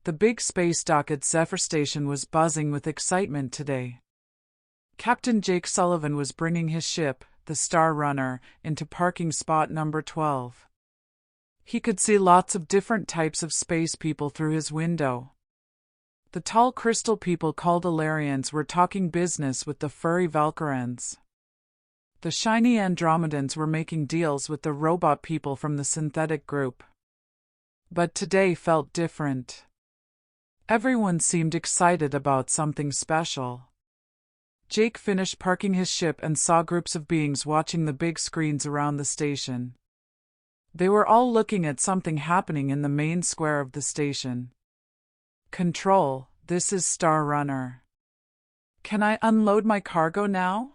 The big space dock at Zephyr Station was buzzing with excitement today. Captain Jake Sullivan was bringing his ship, the Star Runner, into parking spot number 12. He could see lots of different types of space people through his window. The tall crystal people called Alarians were talking business with the furry Valkyrans. The shiny Andromedans were making deals with the robot people from the synthetic group. But today felt different. Everyone seemed excited about something special. Jake finished parking his ship and saw groups of beings watching the big screens around the station. They were all looking at something happening in the main square of the station. Control, this is Star Runner. Can I unload my cargo now?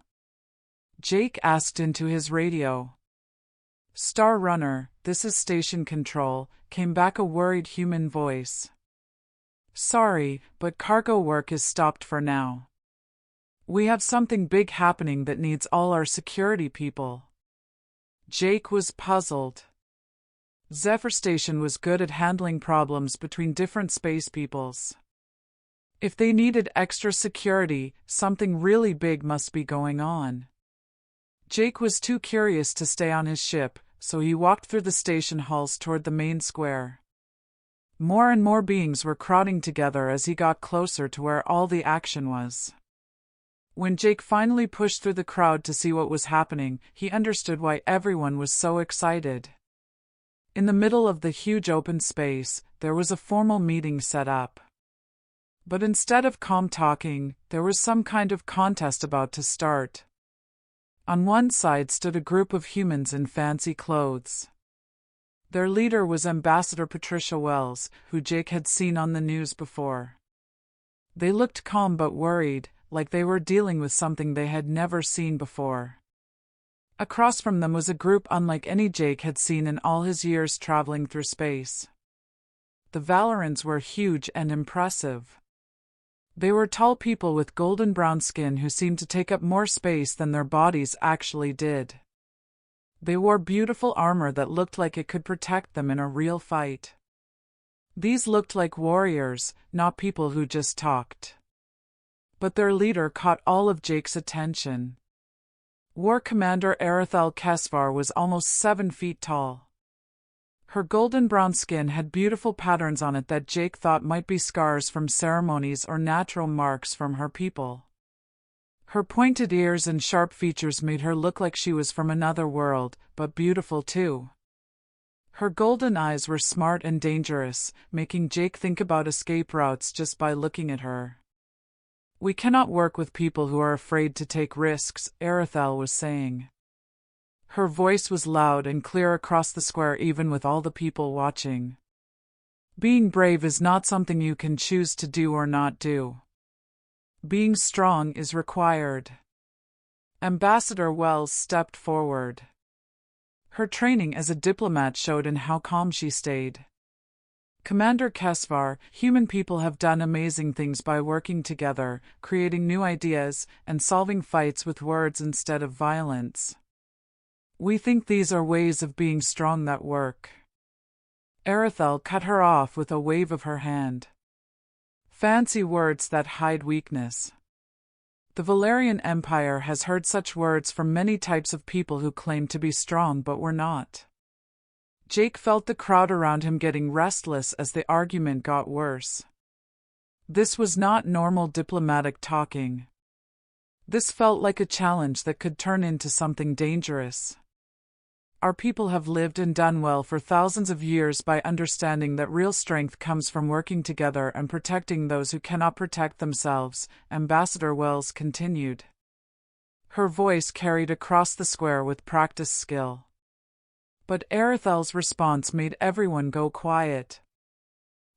Jake asked into his radio. Star Runner, this is Station Control, came back a worried human voice. Sorry, but cargo work is stopped for now. We have something big happening that needs all our security people. Jake was puzzled. Zephyr Station was good at handling problems between different space peoples. If they needed extra security, something really big must be going on. Jake was too curious to stay on his ship, so he walked through the station halls toward the main square. More and more beings were crowding together as he got closer to where all the action was. When Jake finally pushed through the crowd to see what was happening, he understood why everyone was so excited. In the middle of the huge open space, there was a formal meeting set up. But instead of calm talking, there was some kind of contest about to start. On one side stood a group of humans in fancy clothes. Their leader was Ambassador Patricia Wells, who Jake had seen on the news before. They looked calm but worried, like they were dealing with something they had never seen before. Across from them was a group unlike any Jake had seen in all his years traveling through space. The Valorans were huge and impressive. They were tall people with golden brown skin who seemed to take up more space than their bodies actually did. They wore beautiful armor that looked like it could protect them in a real fight. These looked like warriors, not people who just talked. But their leader caught all of Jake's attention. War Commander Arethel Kesvar was almost 7 feet tall. Her golden brown skin had beautiful patterns on it that Jake thought might be scars from ceremonies or natural marks from her people. Her pointed ears and sharp features made her look like she was from another world, but beautiful too. Her golden eyes were smart and dangerous, making Jake think about escape routes just by looking at her. We cannot work with people who are afraid to take risks, Arethel was saying. Her voice was loud and clear across the square even with all the people watching. Being brave is not something you can choose to do or not do. Being strong is required. Ambassador Wells stepped forward. Her training as a diplomat showed in how calm she stayed. Commander Kesvar, human people have done amazing things by working together, creating new ideas, and solving fights with words instead of violence. We think these are ways of being strong that work. Arethel cut her off with a wave of her hand. Fancy words that hide weakness. The Valerian Empire has heard such words from many types of people who claim to be strong but were not. Jake felt the crowd around him getting restless as the argument got worse. This was not normal diplomatic talking. This felt like a challenge that could turn into something dangerous. Our people have lived and done well for thousands of years by understanding that real strength comes from working together and protecting those who cannot protect themselves, Ambassador Wells continued. Her voice carried across the square with practiced skill. But Arethel's response made everyone go quiet.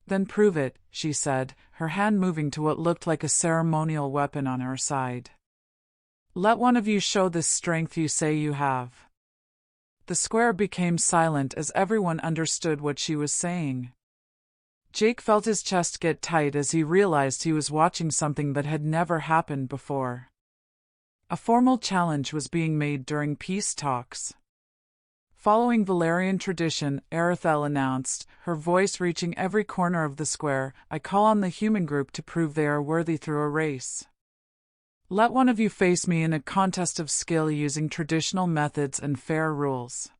Then prove it, she said, her hand moving to what looked like a ceremonial weapon on her side. Let one of you show this strength you say you have. The square became silent as everyone understood what she was saying. Jake felt his chest get tight as he realized he was watching something that had never happened before. A formal challenge was being made during peace talks. Following Valerian tradition, Arethel announced, her voice reaching every corner of the square, I call on the human group to prove they are worthy through a race. Let one of you face me in a contest of skill using traditional methods and fair rules.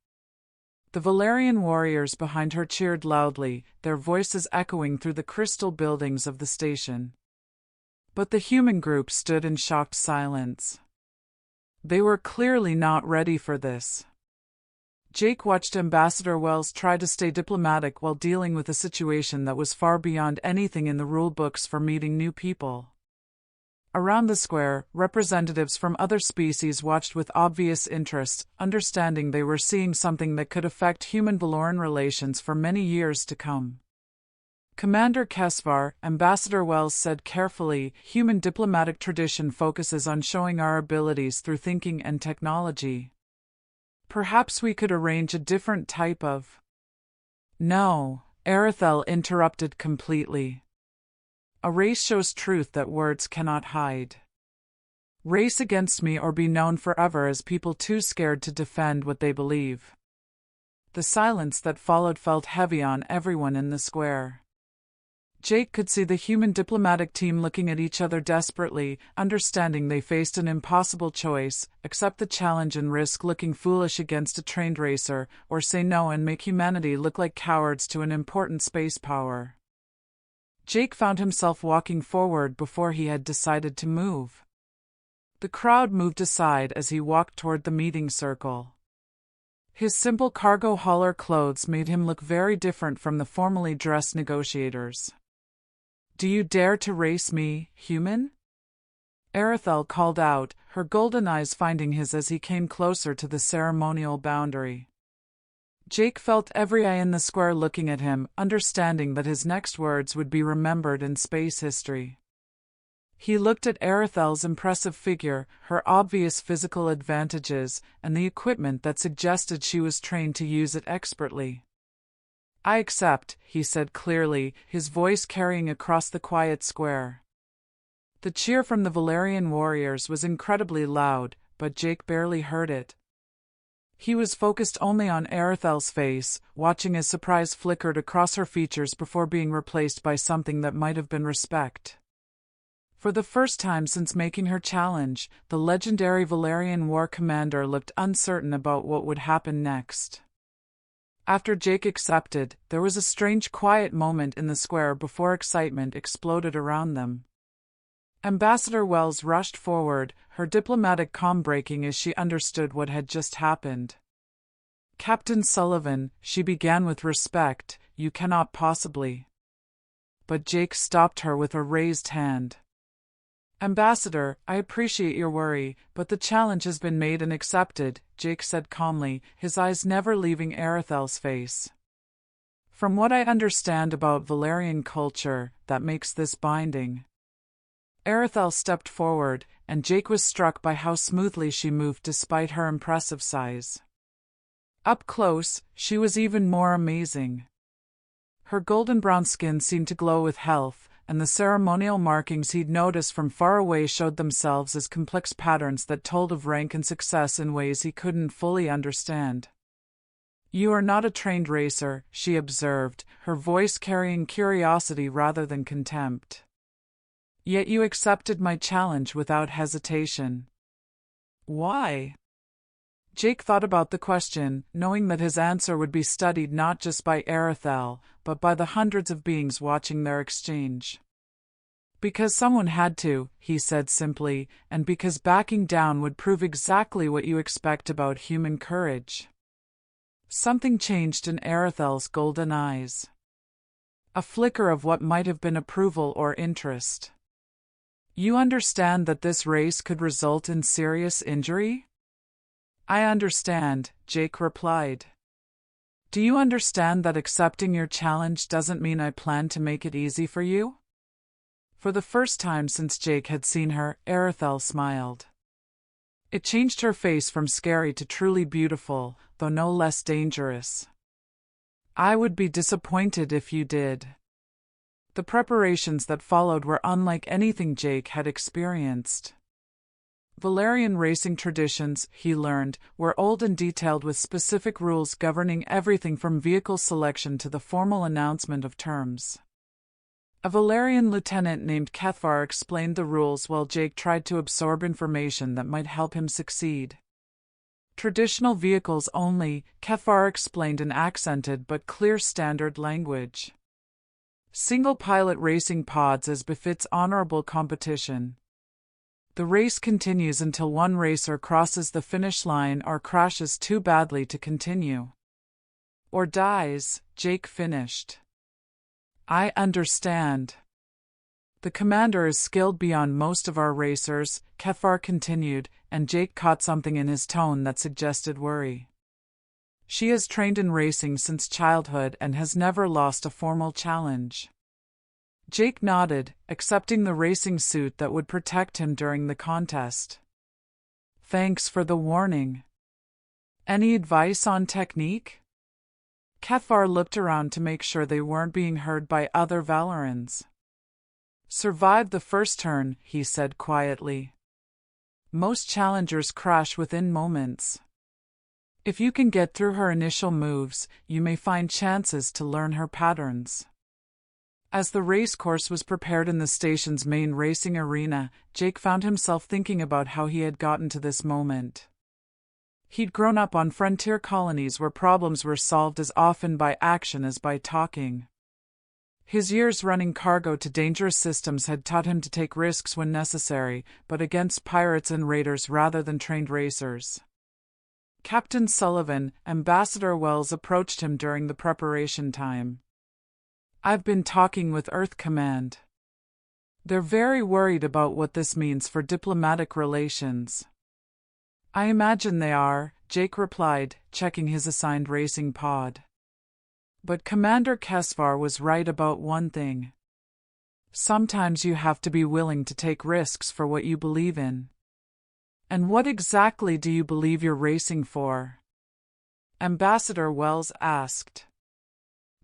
The Valerian warriors behind her cheered loudly, their voices echoing through the crystal buildings of the station. But the human group stood in shocked silence. They were clearly not ready for this. Jake watched Ambassador Wells try to stay diplomatic while dealing with a situation that was far beyond anything in the rule books for meeting new people. Around the square, representatives from other species watched with obvious interest, understanding they were seeing something that could affect human-Valoran relations for many years to come. Commander Kesvar, Ambassador Wells said carefully, human diplomatic tradition focuses on showing our abilities through thinking and technology. Perhaps we could arrange a different type of... No, Arethel interrupted completely. A race shows truth that words cannot hide. Race against me or be known forever as people too scared to defend what they believe. The silence that followed felt heavy on everyone in the square. Jake could see the human diplomatic team looking at each other desperately, understanding they faced an impossible choice: accept the challenge and risk looking foolish against a trained racer, or say no and make humanity look like cowards to an important space power. Jake found himself walking forward before he had decided to move. The crowd moved aside as he walked toward the meeting circle. His simple cargo hauler clothes made him look very different from the formally dressed negotiators. Do you dare to race me, human? Arethel called out, her golden eyes finding his as he came closer to the ceremonial boundary. Jake felt every eye in the square looking at him, understanding that his next words would be remembered in space history. He looked at Arethel's impressive figure, her obvious physical advantages, and the equipment that suggested she was trained to use it expertly. I accept, he said clearly, his voice carrying across the quiet square. The cheer from the Valerian warriors was incredibly loud, but Jake barely heard it. He was focused only on Arethel's face, watching as surprise flickered across her features before being replaced by something that might have been respect. For the first time since making her challenge, the legendary Valerian war commander looked uncertain about what would happen next. After Jake accepted, there was a strange quiet moment in the square before excitement exploded around them. Ambassador Wells rushed forward, her diplomatic calm breaking as she understood what had just happened. Captain Sullivan, she began with respect, you cannot possibly. But Jake stopped her with a raised hand. Ambassador, I appreciate your worry, but the challenge has been made and accepted, Jake said calmly, his eyes never leaving Arethel's face. From what I understand about Valerian culture, that makes this binding. Arethel stepped forward, and Jake was struck by how smoothly she moved despite her impressive size. Up close, she was even more amazing. Her golden brown skin seemed to glow with health, and the ceremonial markings he'd noticed from far away showed themselves as complex patterns that told of rank and success in ways he couldn't fully understand. You are not a trained racer, she observed, her voice carrying curiosity rather than contempt. Yet you accepted my challenge without hesitation. Why? Jake thought about the question, knowing that his answer would be studied not just by Arethel, but by the hundreds of beings watching their exchange. Because someone had to, he said simply, and because backing down would prove exactly what you expect about human courage. Something changed in Arethel's golden eyes. A flicker of what might have been approval or interest. You understand that this race could result in serious injury? I understand, Jake replied. Do you understand that accepting your challenge doesn't mean I plan to make it easy for you? For the first time since Jake had seen her, Arethel smiled. It changed her face from scary to truly beautiful, though no less dangerous. I would be disappointed if you did. The preparations that followed were unlike anything Jake had experienced. Valerian racing traditions, he learned, were old and detailed with specific rules governing everything from vehicle selection to the formal announcement of terms. A Valerian lieutenant named Cathvar explained the rules while Jake tried to absorb information that might help him succeed. Traditional vehicles only, Cathvar explained in accented but clear standard language. Single-pilot racing pods as befits honorable competition. The race continues until one racer crosses the finish line or crashes too badly to continue. Or dies, Jake finished. I understand. The commander is skilled beyond most of our racers, Cathvar continued, and Jake caught something in his tone that suggested worry. She has trained in racing since childhood and has never lost a formal challenge. Jake nodded, accepting the racing suit that would protect him during the contest. Thanks for the warning. Any advice on technique? Cathvar looked around to make sure they weren't being heard by other Valorans. Survive the first turn, he said quietly. Most challengers crash within moments. If you can get through her initial moves, you may find chances to learn her patterns. As the race course was prepared in the station's main racing arena, Jake found himself thinking about how he had gotten to this moment. He'd grown up on frontier colonies where problems were solved as often by action as by talking. His years running cargo to dangerous systems had taught him to take risks when necessary, but against pirates and raiders rather than trained racers. Captain Sullivan, Ambassador Wells approached him during the preparation time. I've been talking with Earth Command. They're very worried about what this means for diplomatic relations. I imagine they are, Jake replied, checking his assigned racing pod. But Commander Cathvar was right about one thing. Sometimes you have to be willing to take risks for what you believe in. And what exactly do you believe you're racing for? Ambassador Wells asked.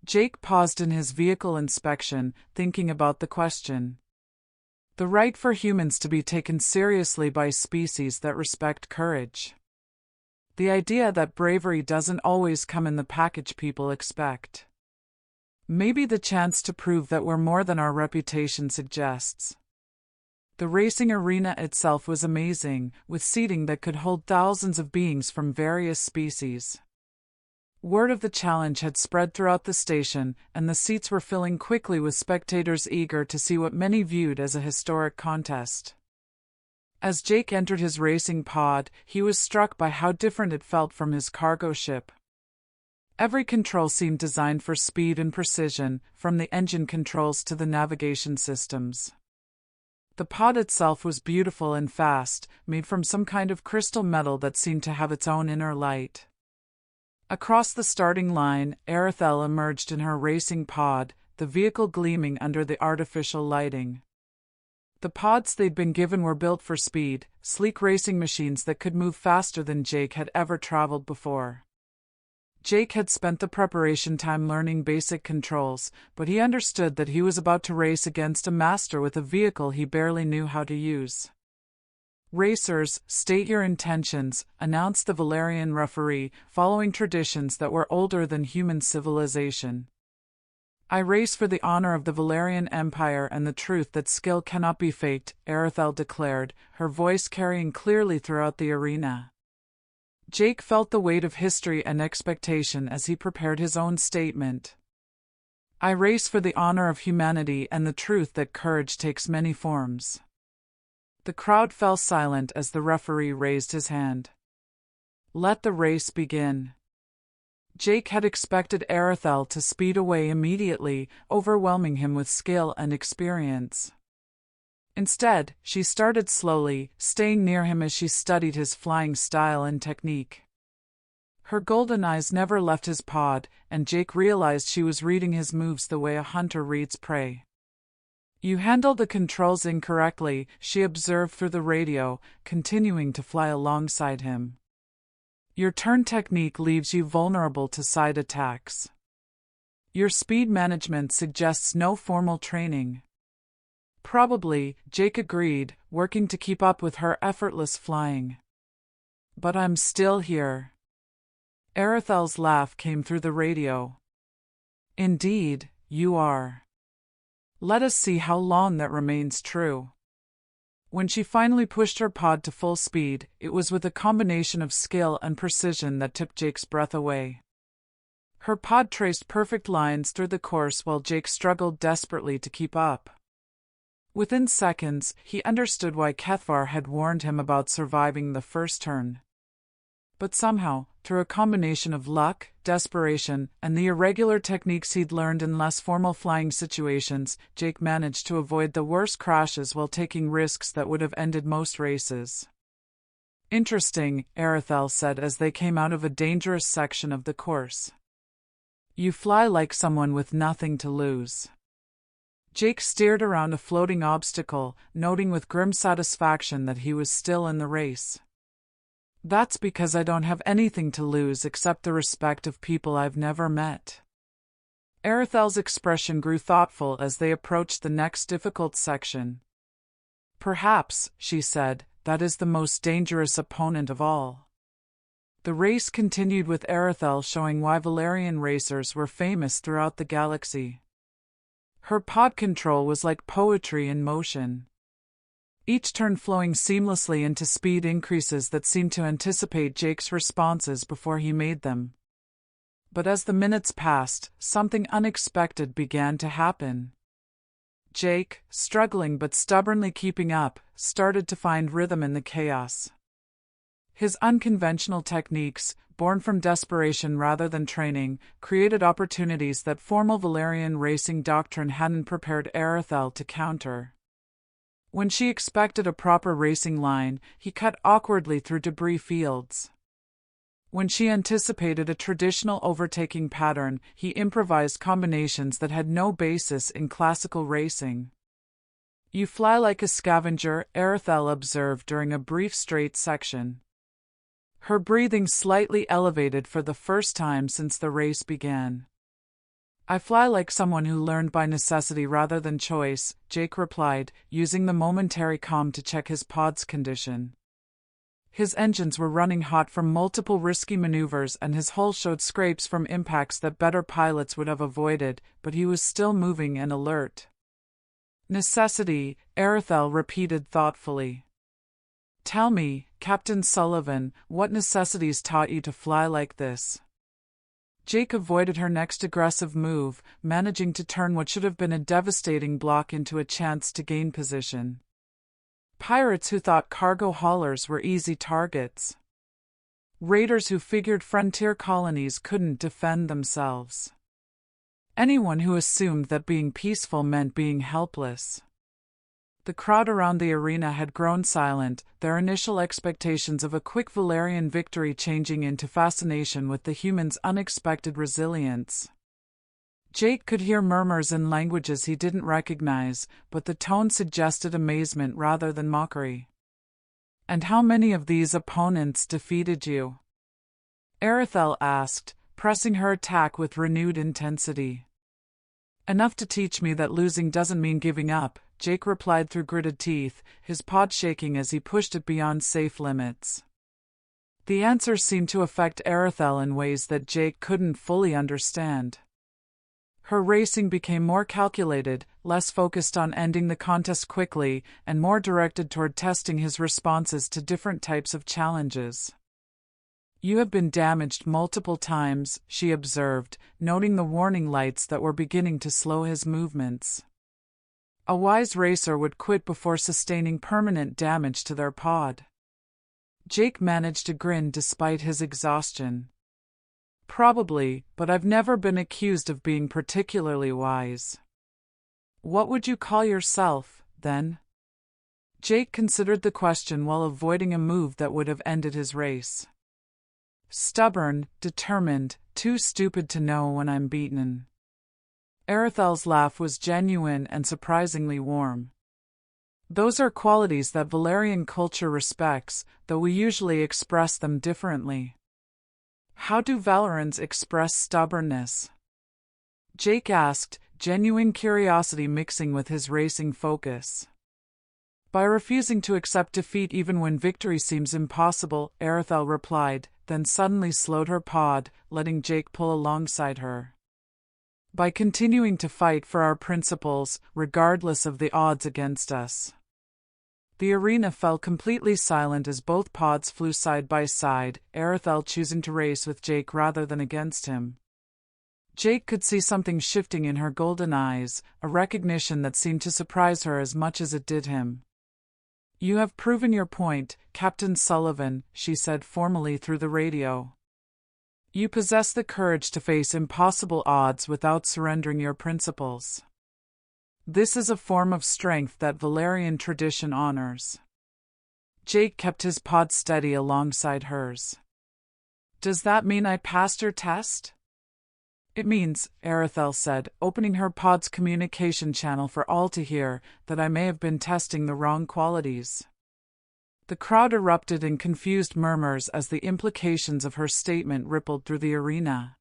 Jake paused in his vehicle inspection, thinking about the question. The right for humans to be taken seriously by species that respect courage. The idea that bravery doesn't always come in the package people expect. Maybe the chance to prove that we're more than our reputation suggests. The racing arena itself was amazing, with seating that could hold thousands of beings from various species. Word of the challenge had spread throughout the station, and the seats were filling quickly with spectators eager to see what many viewed as a historic contest. As Jake entered his racing pod, he was struck by how different it felt from his cargo ship. Every control seemed designed for speed and precision, from the engine controls to the navigation systems. The pod itself was beautiful and fast, made from some kind of crystal metal that seemed to have its own inner light. Across the starting line, Arethel emerged in her racing pod, the vehicle gleaming under the artificial lighting. The pods they'd been given were built for speed, sleek racing machines that could move faster than Jake had ever traveled before. Jake had spent the preparation time learning basic controls, but he understood that he was about to race against a master with a vehicle he barely knew how to use. Racers, state your intentions, announced the Valerian referee, following traditions that were older than human civilization. I race for the honor of the Valerian Empire and the truth that skill cannot be faked, Arethel declared, her voice carrying clearly throughout the arena. Jake felt the weight of history and expectation as he prepared his own statement. I race for the honor of humanity and the truth that courage takes many forms. The crowd fell silent as the referee raised his hand. Let the race begin. Jake had expected Arethel to speed away immediately, overwhelming him with skill and experience. Instead, she started slowly, staying near him as she studied his flying style and technique. Her golden eyes never left his pod, and Jake realized she was reading his moves the way a hunter reads prey. You handled the controls incorrectly, she observed through the radio, continuing to fly alongside him. Your turn technique leaves you vulnerable to side attacks. Your speed management suggests no formal training. Probably, Jake agreed, working to keep up with her effortless flying. But I'm still here. Arethel's laugh came through the radio. Indeed, you are. Let us see how long that remains true. When she finally pushed her pod to full speed, it was with a combination of skill and precision that took Jake's breath away. Her pod traced perfect lines through the course while Jake struggled desperately to keep up. Within seconds, he understood why Kethvar had warned him about surviving the first turn. But somehow, through a combination of luck, desperation, and the irregular techniques he'd learned in less formal flying situations, Jake managed to avoid the worst crashes while taking risks that would have ended most races. Interesting, Arethel said as they came out of a dangerous section of the course. You fly like someone with nothing to lose. Jake steered around a floating obstacle, noting with grim satisfaction that he was still in the race. That's because I don't have anything to lose except the respect of people I've never met. Arethel's expression grew thoughtful as they approached the next difficult section. Perhaps, she said, that is the most dangerous opponent of all. The race continued with Arethel showing why Valerian racers were famous throughout the galaxy. Her pod control was like poetry in motion. Each turn flowing seamlessly into speed increases that seemed to anticipate Jake's responses before he made them. But as the minutes passed, something unexpected began to happen. Jake, struggling but stubbornly keeping up, started to find rhythm in the chaos. His unconventional techniques, born from desperation rather than training, created opportunities that formal Valerian racing doctrine hadn't prepared Arethel to counter. When she expected a proper racing line, he cut awkwardly through debris fields. When she anticipated a traditional overtaking pattern, he improvised combinations that had no basis in classical racing. You fly like a scavenger, Arethel observed during a brief straight section. Her breathing slightly elevated for the first time since the race began. I fly like someone who learned by necessity rather than choice, Jake replied, using the momentary calm to check his pod's condition. His engines were running hot from multiple risky maneuvers and his hull showed scrapes from impacts that better pilots would have avoided, but he was still moving and alert. Necessity, Arethel repeated thoughtfully. Tell me, Captain Sullivan, what necessities taught you to fly like this? Jake avoided her next aggressive move, managing to turn what should have been a devastating block into a chance to gain position. Pirates who thought cargo haulers were easy targets. Raiders who figured frontier colonies couldn't defend themselves. Anyone who assumed that being peaceful meant being helpless. The crowd around the arena had grown silent, their initial expectations of a quick Valerian victory changing into fascination with the humans' unexpected resilience. Jake could hear murmurs in languages he didn't recognize, but the tone suggested amazement rather than mockery. And how many of these opponents defeated you? Arethel asked, pressing her attack with renewed intensity. Enough to teach me that losing doesn't mean giving up, Jake replied through gritted teeth, his pod shaking as he pushed it beyond safe limits. The answer seemed to affect Arethel in ways that Jake couldn't fully understand. Her racing became more calculated, less focused on ending the contest quickly, and more directed toward testing his responses to different types of challenges. You have been damaged multiple times, she observed, noting the warning lights that were beginning to slow his movements. A wise racer would quit before sustaining permanent damage to their pod. Jake managed to grin despite his exhaustion. Probably, but I've never been accused of being particularly wise. What would you call yourself, then? Jake considered the question while avoiding a move that would have ended his race. Stubborn, determined, too stupid to know when I'm beaten. Arethel's laugh was genuine and surprisingly warm. Those are qualities that Valerian culture respects, though we usually express them differently. How do Valerans express stubbornness? Jake asked, genuine curiosity mixing with his racing focus. By refusing to accept defeat even when victory seems impossible, Arethel replied, then suddenly slowed her pod, letting Jake pull alongside her. By continuing to fight for our principles, regardless of the odds against us. The arena fell completely silent as both pods flew side by side, Arethel choosing to race with Jake rather than against him. Jake could see something shifting in her golden eyes, a recognition that seemed to surprise her as much as it did him. "You have proven your point, Captain Sullivan," she said formally through the radio. "You possess the courage to face impossible odds without surrendering your principles. This is a form of strength that Valerian tradition honors." Jake kept his pod steady alongside hers. "Does that mean I passed your test?" "It means," Arethel said, opening her pod's communication channel for all to hear, "that I may have been testing the wrong qualities." The crowd erupted in confused murmurs as the implications of her statement rippled through the arena.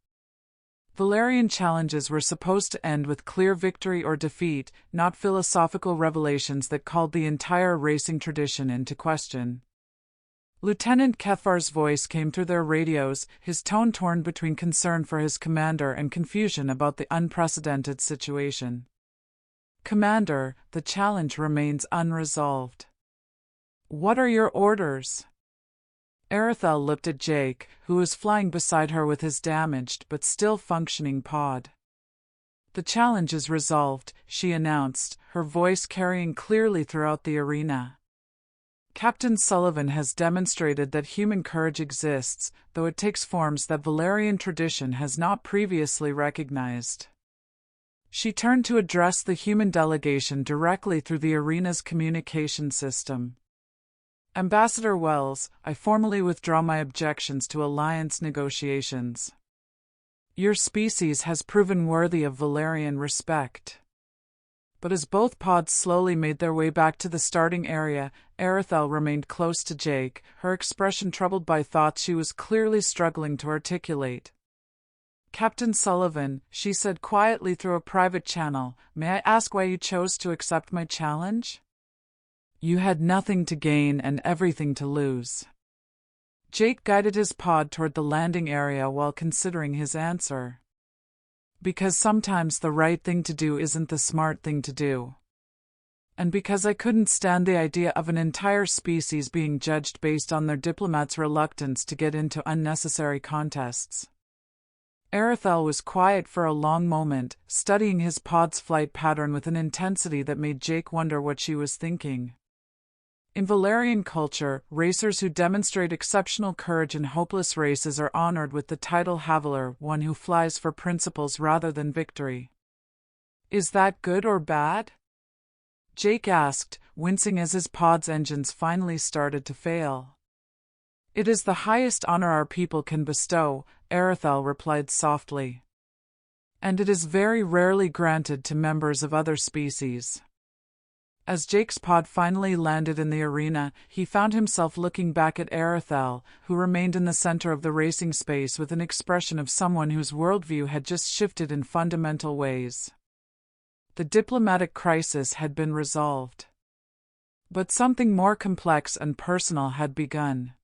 Valerian challenges were supposed to end with clear victory or defeat, not philosophical revelations that called the entire racing tradition into question. Lieutenant Kethar's voice came through their radios, his tone torn between concern for his commander and confusion about the unprecedented situation. "Commander, the challenge remains unresolved." "What are your orders?" Arethel looked at Jake, who was flying beside her with his damaged but still functioning pod. "The challenge is resolved," she announced, her voice carrying clearly throughout the arena. "Captain Sullivan has demonstrated that human courage exists, though it takes forms that Valerian tradition has not previously recognized." She turned to address the human delegation directly through the arena's communication system. "Ambassador Wells, I formally withdraw my objections to alliance negotiations. Your species has proven worthy of Valerian respect." But as both pods slowly made their way back to the starting area, Arethel remained close to Jake, her expression troubled by thoughts she was clearly struggling to articulate. "Captain Sullivan," she said quietly through a private channel, "may I ask why you chose to accept my challenge?" "You had nothing to gain and everything to lose." Jake guided his pod toward the landing area while considering his answer. "Because sometimes the right thing to do isn't the smart thing to do. And because I couldn't stand the idea of an entire species being judged based on their diplomats' reluctance to get into unnecessary contests." Arethel was quiet for a long moment, studying his pod's flight pattern with an intensity that made Jake wonder what she was thinking. In Valerian culture, racers who demonstrate exceptional courage in hopeless races are honored with the title Haviler, one who flies for principles rather than victory. "Is that good or bad?" Jake asked, wincing as his pod's engines finally started to fail. "It is the highest honor our people can bestow," Arethel replied softly. "And it is very rarely granted to members of other species." As Jake's pod finally landed in the arena, he found himself looking back at Arethel, who remained in the center of the racing space with an expression of someone whose worldview had just shifted in fundamental ways. The diplomatic crisis had been resolved. But something more complex and personal had begun.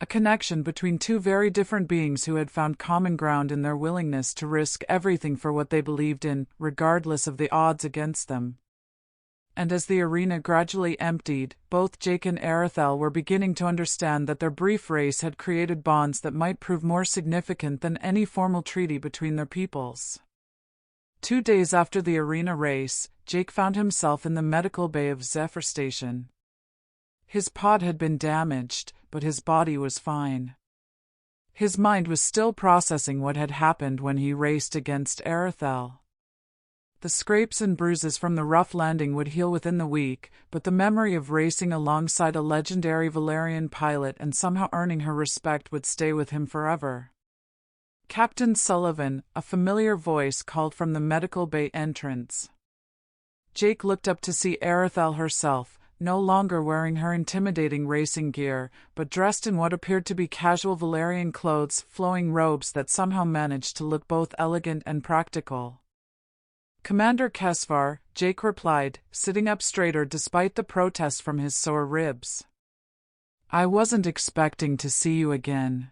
A connection between two very different beings who had found common ground in their willingness to risk everything for what they believed in, regardless of the odds against them. And as the arena gradually emptied, both Jake and Arethel were beginning to understand that their brief race had created bonds that might prove more significant than any formal treaty between their peoples. 2 days after the arena race, Jake found himself in the medical bay of Zephyr Station. His pod had been damaged, but his body was fine. His mind was still processing what had happened when he raced against Arethel. The scrapes and bruises from the rough landing would heal within the week, but the memory of racing alongside a legendary Valerian pilot and somehow earning her respect would stay with him forever. "Captain Sullivan," a familiar voice called from the medical bay entrance. Jake looked up to see Arethel herself, no longer wearing her intimidating racing gear, but dressed in what appeared to be casual Valerian clothes, flowing robes that somehow managed to look both elegant and practical. Commander Kesvar, Jake replied, sitting up straighter despite the protest from his sore ribs. I wasn't expecting to see you again.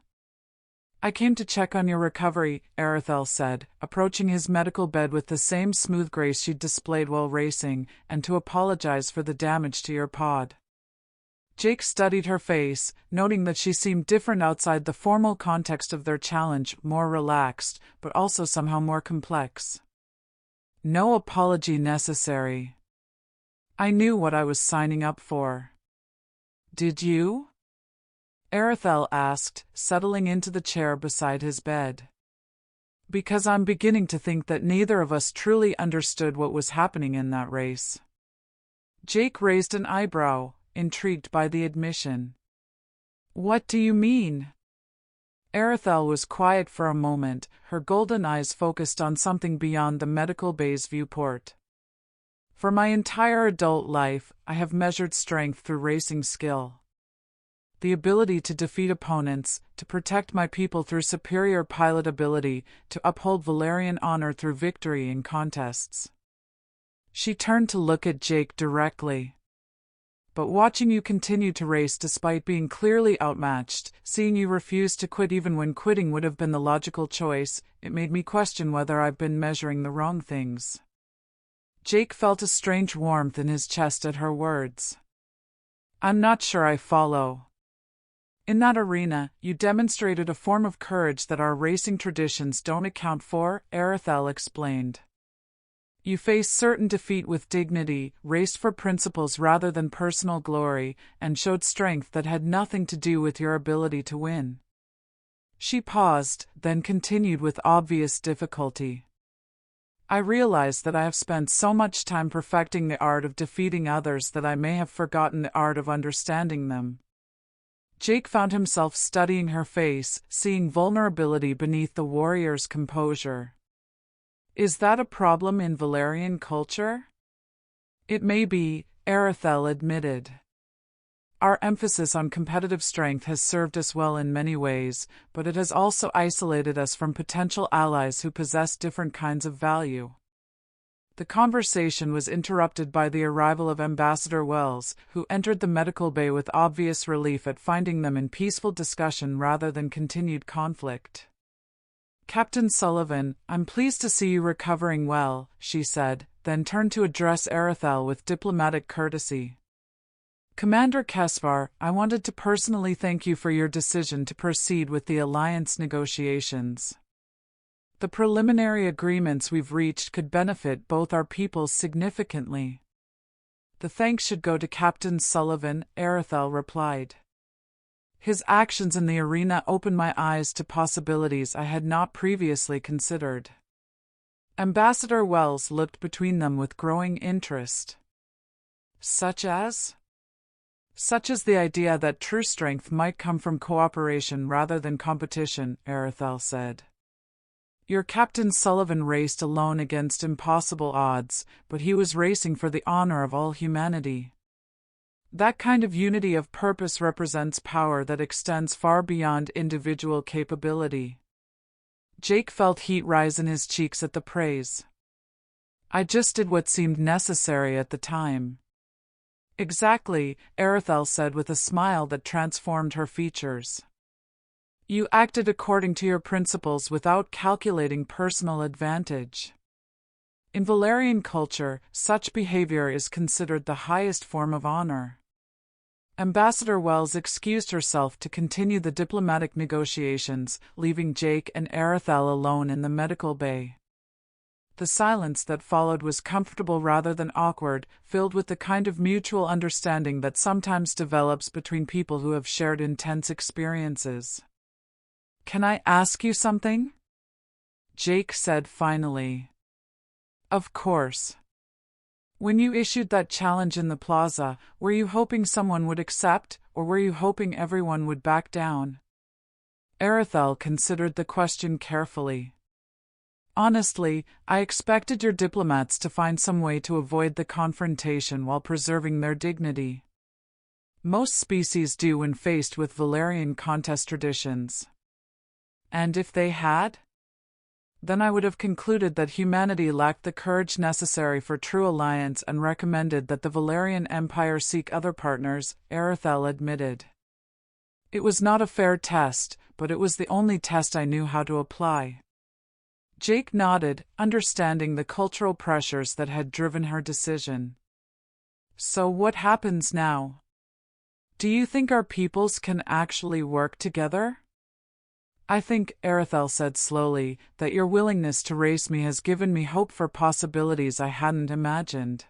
I came to check on your recovery, Arethel said, approaching his medical bed with the same smooth grace she'd displayed while racing, and to apologize for the damage to your pod. Jake studied her face, noting that she seemed different outside the formal context of their challenge, more relaxed, but also somehow more complex. No apology necessary. I knew what I was signing up for. Did you? Arethel asked, settling into the chair beside his bed. Because I'm beginning to think that neither of us truly understood what was happening in that race. Jake raised an eyebrow, intrigued by the admission. What do you mean? Arethel was quiet for a moment, her golden eyes focused on something beyond the medical bay's viewport. For my entire adult life, I have measured strength through racing skill. The ability to defeat opponents, to protect my people through superior pilot ability, to uphold Valerian honor through victory in contests. She turned to look at Jake directly. But watching you continue to race despite being clearly outmatched, seeing you refuse to quit even when quitting would have been the logical choice, it made me question whether I've been measuring the wrong things. Jake felt a strange warmth in his chest at her words. I'm not sure I follow. In that arena, you demonstrated a form of courage that our racing traditions don't account for, Arethel explained. You faced certain defeat with dignity, raced for principles rather than personal glory, and showed strength that had nothing to do with your ability to win. She paused, then continued with obvious difficulty. I realize that I have spent so much time perfecting the art of defeating others that I may have forgotten the art of understanding them. Jake found himself studying her face, seeing vulnerability beneath the warrior's composure. Is that a problem in Valerian culture? It may be, Arethel admitted. Our emphasis on competitive strength has served us well in many ways, but it has also isolated us from potential allies who possess different kinds of value. The conversation was interrupted by the arrival of Ambassador Wells, who entered the medical bay with obvious relief at finding them in peaceful discussion rather than continued conflict. Captain Sullivan, I'm pleased to see you recovering well, she said, then turned to address Arethel with diplomatic courtesy. Commander Kesvar, I wanted to personally thank you for your decision to proceed with the alliance negotiations. The preliminary agreements we've reached could benefit both our peoples significantly. The thanks should go to Captain Sullivan, Arethel replied. His actions in the arena opened my eyes to possibilities I had not previously considered. Ambassador Wells looked between them with growing interest. Such as the idea that true strength might come from cooperation rather than competition, Arethel said. Your Captain Sullivan raced alone against impossible odds, but he was racing for the honor of all humanity. That kind of unity of purpose represents power that extends far beyond individual capability. Jake felt heat rise in his cheeks at the praise. I just did what seemed necessary at the time. Exactly, Arethel said with a smile that transformed her features. You acted according to your principles without calculating personal advantage. In Valerian culture, such behavior is considered the highest form of honor. Ambassador Wells excused herself to continue the diplomatic negotiations, leaving Jake and Arethel alone in the medical bay. The silence that followed was comfortable rather than awkward, filled with the kind of mutual understanding that sometimes develops between people who have shared intense experiences. Can I ask you something? Jake said finally. Of course. When you issued that challenge in the plaza, were you hoping someone would accept, or were you hoping everyone would back down? Arethel considered the question carefully. Honestly, I expected your diplomats to find some way to avoid the confrontation while preserving their dignity. Most species do when faced with Valerian contest traditions. And if they had? Then I would have concluded that humanity lacked the courage necessary for true alliance and recommended that the Valerian Empire seek other partners, Arethel admitted. It was not a fair test, but it was the only test I knew how to apply. Jake nodded, understanding the cultural pressures that had driven her decision. So what happens now? Do you think our peoples can actually work together? I think, Arethel said slowly, that your willingness to race me has given me hope for possibilities I hadn't imagined.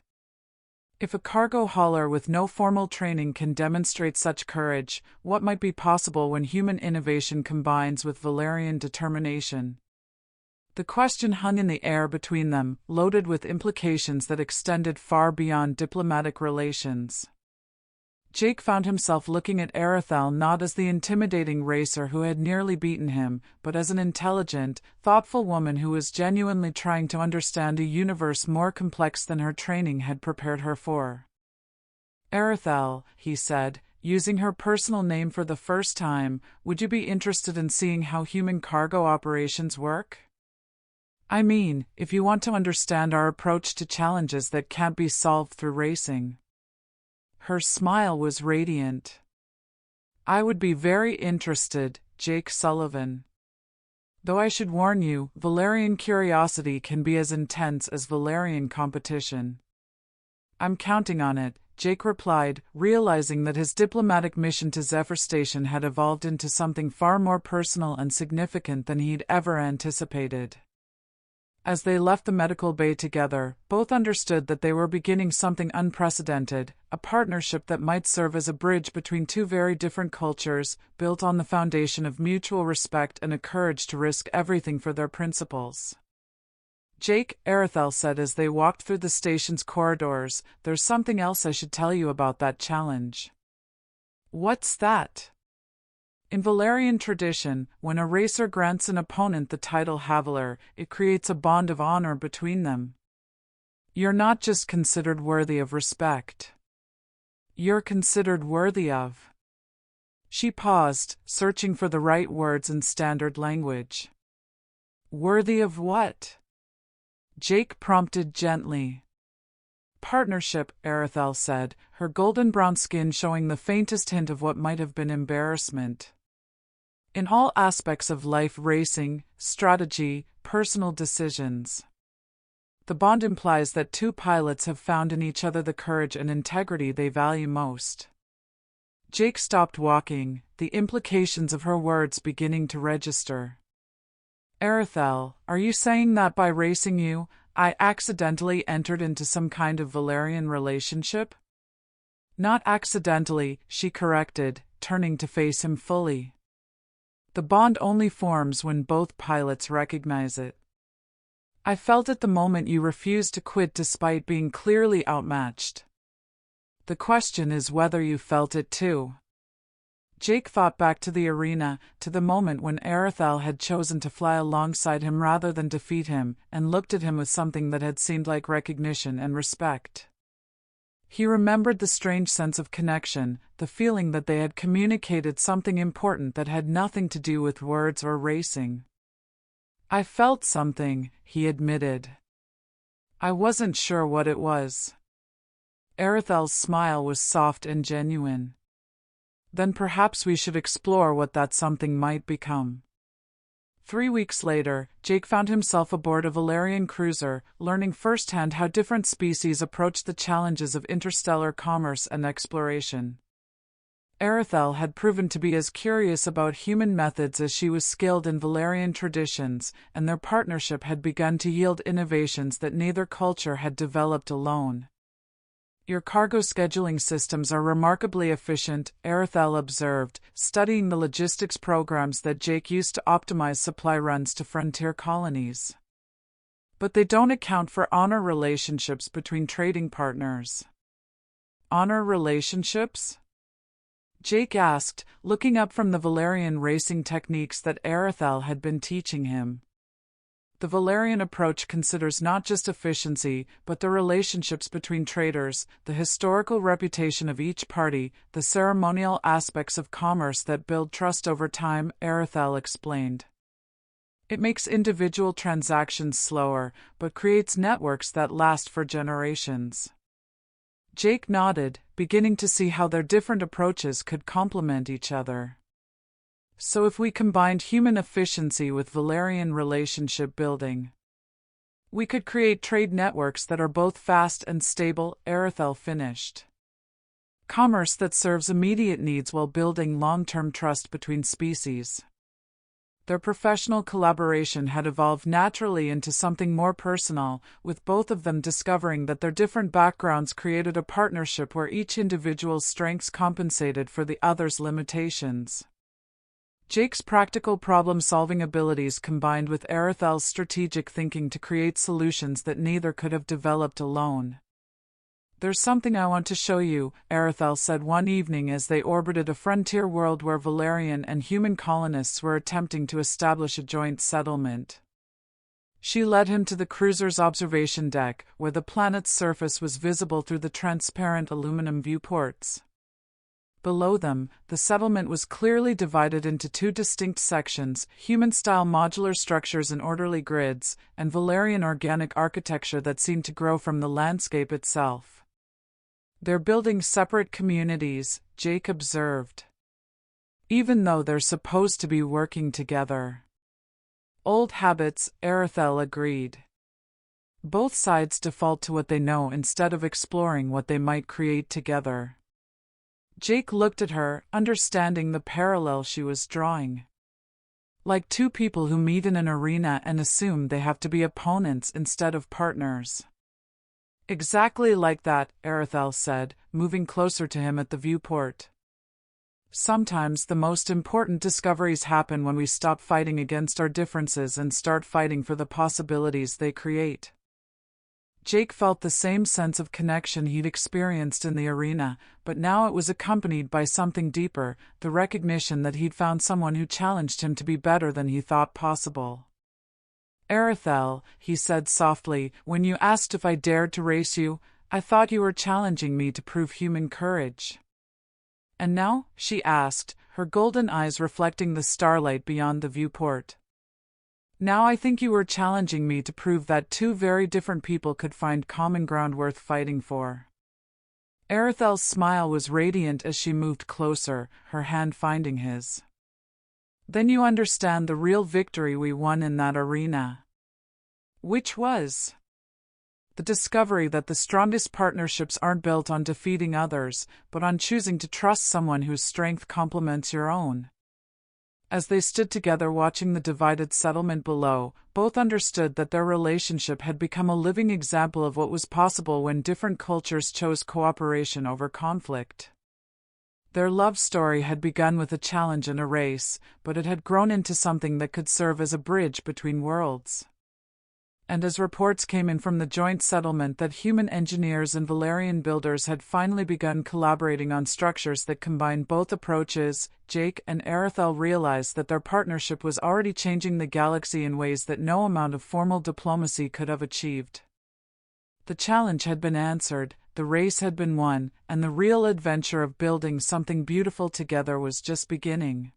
If a cargo hauler with no formal training can demonstrate such courage, what might be possible when human innovation combines with Valerian determination? The question hung in the air between them, loaded with implications that extended far beyond diplomatic relations. Jake found himself looking at Arethel not as the intimidating racer who had nearly beaten him, but as an intelligent, thoughtful woman who was genuinely trying to understand a universe more complex than her training had prepared her for. Arethel, he said, using her personal name for the first time, would you be interested in seeing how human cargo operations work? I mean, if you want to understand our approach to challenges that can't be solved through racing. Her smile was radiant. I would be very interested, Jake Sullivan. Though I should warn you, Valerian curiosity can be as intense as Valerian competition. I'm counting on it, Jake replied, realizing that his diplomatic mission to Zephyr Station had evolved into something far more personal and significant than he'd ever anticipated. As they left the medical bay together, both understood that they were beginning something unprecedented, a partnership that might serve as a bridge between two very different cultures, built on the foundation of mutual respect and a courage to risk everything for their principles. Jake, Arethel said as they walked through the station's corridors, there's something else I should tell you about that challenge. What's that? In Valerian tradition, when a racer grants an opponent the title Haviler, it creates a bond of honor between them. You're not just considered worthy of respect. You're considered worthy of. She paused, searching for the right words in standard language. Worthy of what? Jake prompted gently. Partnership, Arethel said, her golden brown skin showing the faintest hint of what might have been embarrassment. In all aspects of life, racing, strategy, personal decisions. The bond implies that two pilots have found in each other the courage and integrity they value most. Jake stopped walking, the implications of her words beginning to register. Arethel, are you saying that by racing you, I accidentally entered into some kind of Valerian relationship? Not accidentally, she corrected, turning to face him fully. The bond only forms when both pilots recognize it. I felt it the moment you refused to quit despite being clearly outmatched. The question is whether you felt it too. Jake thought back to the arena, to the moment when Arethel had chosen to fly alongside him rather than defeat him, and looked at him with something that had seemed like recognition and respect. He remembered the strange sense of connection, the feeling that they had communicated something important that had nothing to do with words or racing. I felt something, he admitted. I wasn't sure what it was. Arethel's smile was soft and genuine. Then perhaps we should explore what that something might become. 3 weeks later, Jake found himself aboard a Valerian cruiser, learning firsthand how different species approach the challenges of interstellar commerce and exploration. Arethel had proven to be as curious about human methods as she was skilled in Valerian traditions, and their partnership had begun to yield innovations that neither culture had developed alone. Your cargo scheduling systems are remarkably efficient, Arethel observed, studying the logistics programs that Jake used to optimize supply runs to frontier colonies. But they don't account for honor relationships between trading partners. Honor relationships? Jake asked, looking up from the Valerian racing techniques that Arethel had been teaching him. The Valerian approach considers not just efficiency, but the relationships between traders, the historical reputation of each party, the ceremonial aspects of commerce that build trust over time, Arethel explained. It makes individual transactions slower, but creates networks that last for generations. Jake nodded, beginning to see how their different approaches could complement each other. So if we combined human efficiency with Valerian relationship building, we could create trade networks that are both fast and stable, Arethel finished. Commerce that serves immediate needs while building long-term trust between species. Their professional collaboration had evolved naturally into something more personal, with both of them discovering that their different backgrounds created a partnership where each individual's strengths compensated for the other's limitations. Jake's practical problem-solving abilities combined with Arethel's strategic thinking to create solutions that neither could have developed alone. "There's something I want to show you," Arethel said one evening as they orbited a frontier world where Valerian and human colonists were attempting to establish a joint settlement. She led him to the cruiser's observation deck, where the planet's surface was visible through the transparent aluminum viewports. Below them, the settlement was clearly divided into two distinct sections, human-style modular structures in orderly grids, and Valerian organic architecture that seemed to grow from the landscape itself. "They're building separate communities," Jake observed, "even though they're supposed to be working together." "Old habits," Arethel agreed. "Both sides default to what they know instead of exploring what they might create together." Jake looked at her, understanding the parallel she was drawing. Like two people who meet in an arena and assume they have to be opponents instead of partners. "Exactly like that," Arethel said, moving closer to him at the viewport. "Sometimes the most important discoveries happen when we stop fighting against our differences and start fighting for the possibilities they create." Jake felt the same sense of connection he'd experienced in the arena, but now it was accompanied by something deeper, the recognition that he'd found someone who challenged him to be better than he thought possible. "Arethel," he said softly, "when you asked if I dared to race you, I thought you were challenging me to prove human courage." "And now?" she asked, her golden eyes reflecting the starlight beyond the viewport. "Now I think you were challenging me to prove that two very different people could find common ground worth fighting for." Arethel's smile was radiant as she moved closer, her hand finding his. "Then you understand the real victory we won in that arena." "Which was?" "The discovery that the strongest partnerships aren't built on defeating others, but on choosing to trust someone whose strength complements your own." As they stood together watching the divided settlement below, both understood that their relationship had become a living example of what was possible when different cultures chose cooperation over conflict. Their love story had begun with a challenge and a race, but it had grown into something that could serve as a bridge between worlds. And as reports came in from the joint settlement that human engineers and Valerian builders had finally begun collaborating on structures that combined both approaches, Jake and Arethel realized that their partnership was already changing the galaxy in ways that no amount of formal diplomacy could have achieved. The challenge had been answered, the race had been won, and the real adventure of building something beautiful together was just beginning.